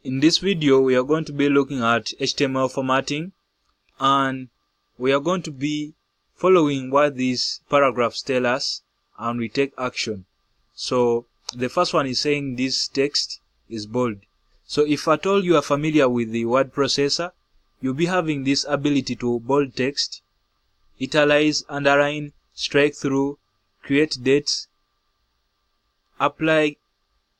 In this video, we are going to be looking at HTML formatting, and we are going to be following what these paragraphs tell us, and we take action. So the first one is saying this text is bold. So if at all you are familiar with the word processor, you'll be having this ability to bold text, italize, underline, strike through, create dates, apply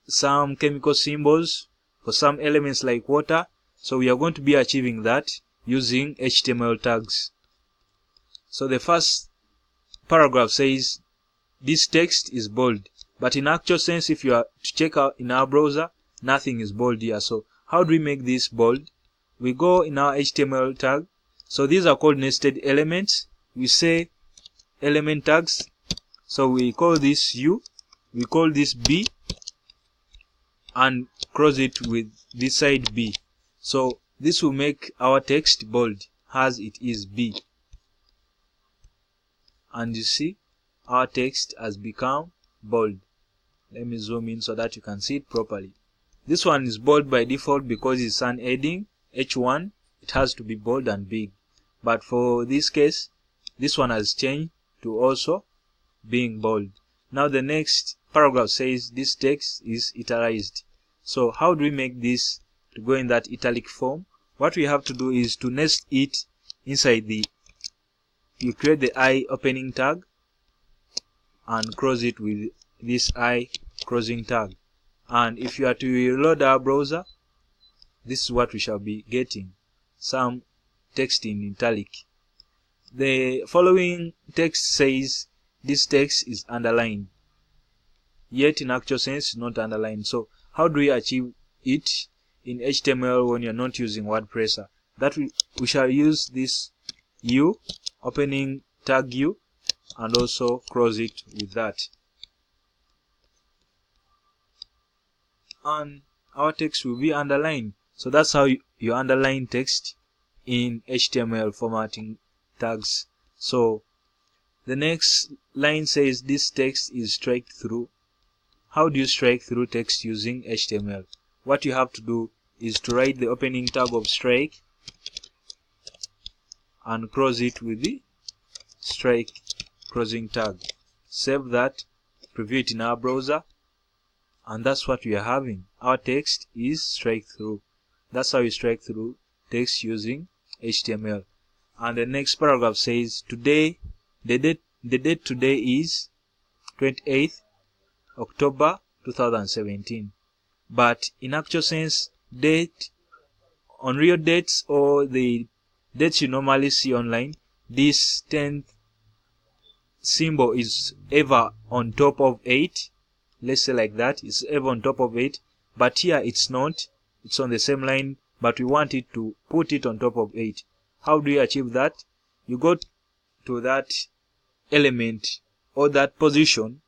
some chemical symbols for some elements like water. So we are going to be achieving that using HTML tags. So the first paragraph says this text is bold, but in actual sense, if you are to check out in our browser, nothing is bold here. So how do we make this bold? We go in our HTML tag. So these are called nested elements. We say element tags. So we call this U, we call this B, and cross it with this side B. So this will make our text bold as it is B. And you see our text has become bold. Let me zoom in so that you can see it properly. This one is bold by default because it's an heading H1. It has to be bold and big. But for this case, this one has changed to also being bold. Now the next paragraph says this text is italicized. So how do we make this to go in that italic form? What we have to do is to nest it inside you create the I opening tag and cross it with this I crossing tag. And if you are to reload our browser, this is what we shall be getting, some text in italic. The following text says this text is underlined, yet in actual sense not underlined. So how do we achieve it in HTML when you're not using word processor? That we shall use this U opening tag U and also cross it with that, and our text will be underlined. So that's how you underline text in HTML formatting tags. So the next line says this text is strike through. How do you strike through text using HTML? What you have to do is to write the opening tag of strike and cross it with the strike crossing tag. Save that, preview it in our browser, and that's what we are having. Our text is strike through. That's how you strike through text using HTML. And the next paragraph says today, the date today is 28th October 2017. But in actual sense, date on real dates or the dates you normally see online, this 10th symbol is ever on top of 8. Let's say like that, it's ever on top of 8. But here it's not. It's on the same line, but we want it to put it on top of 8. How do you achieve that? You go to that element or that position,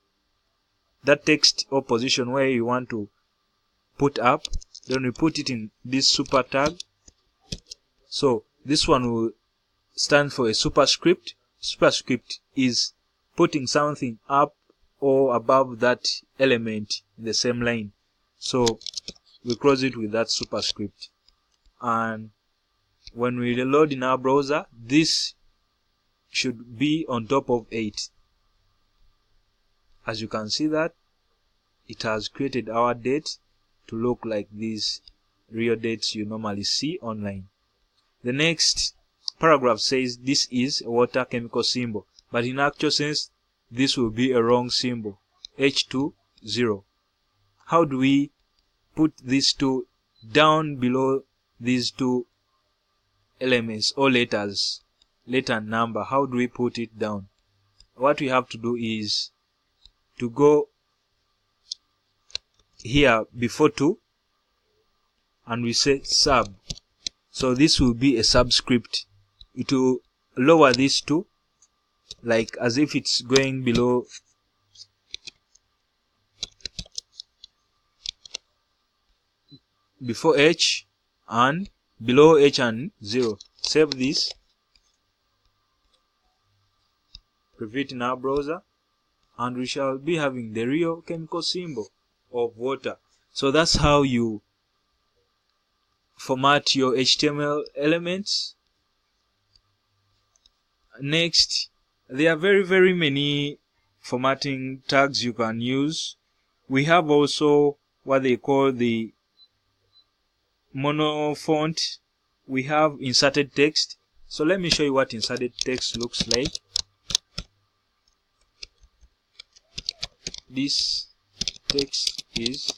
that text or position where you want to put up. Then we put it in this super tag. So this one will stand for a superscript. Superscript is putting something up or above that element in the same line. So we cross it with that superscript. And when we reload in our browser, this should be on top of 8. As you can see that it has created our date to look like these real dates you normally see online. The next paragraph says this is a water chemical symbol, but in actual sense this will be a wrong symbol, H20. How do we put these two down below these two elements or letters, letter and number? How do we put it down? What we have to do is to go here before 2 and we say sub. So this will be a subscript. It will lower these two like as if it's going below before H and below H and 0. Save this, preview it in our browser, and we shall be having the real chemical symbol of water. So that's how you format your HTML elements. Next, there are very many formatting tags you can use. We have also what they call the mono font. We have inserted text. So let me show you what inserted text looks like. This text is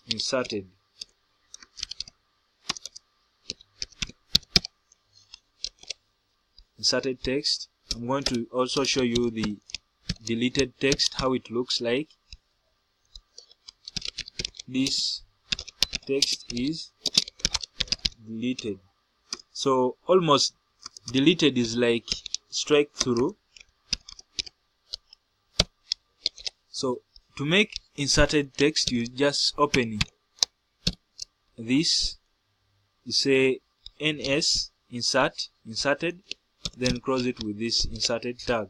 inserted. Inserted text. I'm going to also show you the deleted text, how it looks like. This text is deleted. So almost deleted is like strike through. So to make inserted text, you just open this, you say ns inserted, then close it with this inserted tag,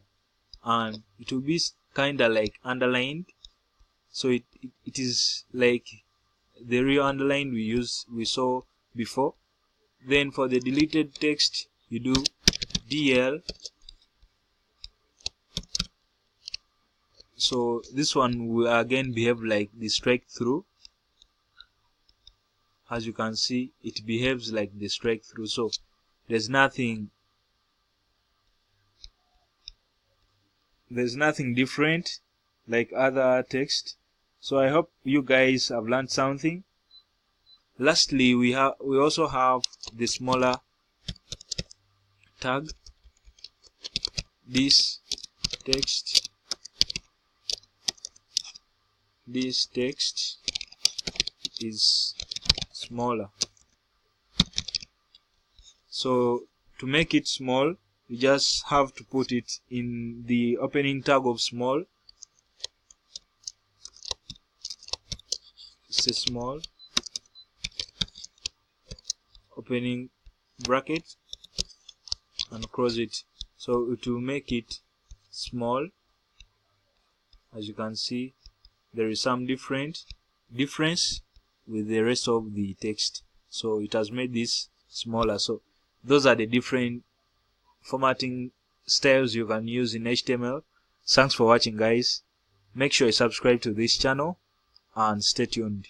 and it will be kinda like underlined. So it is like the real underline we saw before. Then for the deleted text, you do DL. So this one will again behave like the strike through. As you can see, it behaves like the strike through. So there's nothing different like other text. So I hope you guys have learned something. Lastly, we also have the smaller tag. This text is smaller. So to make it small, you just have to put it in the opening tag of small. Say small, opening bracket, and close it. So it will make it small. As you can see, there is some difference with the rest of the text. So it has made this smaller. So those are the different formatting styles you can use in HTML. Thanks for watching, guys. Make sure you subscribe to this channel and stay tuned.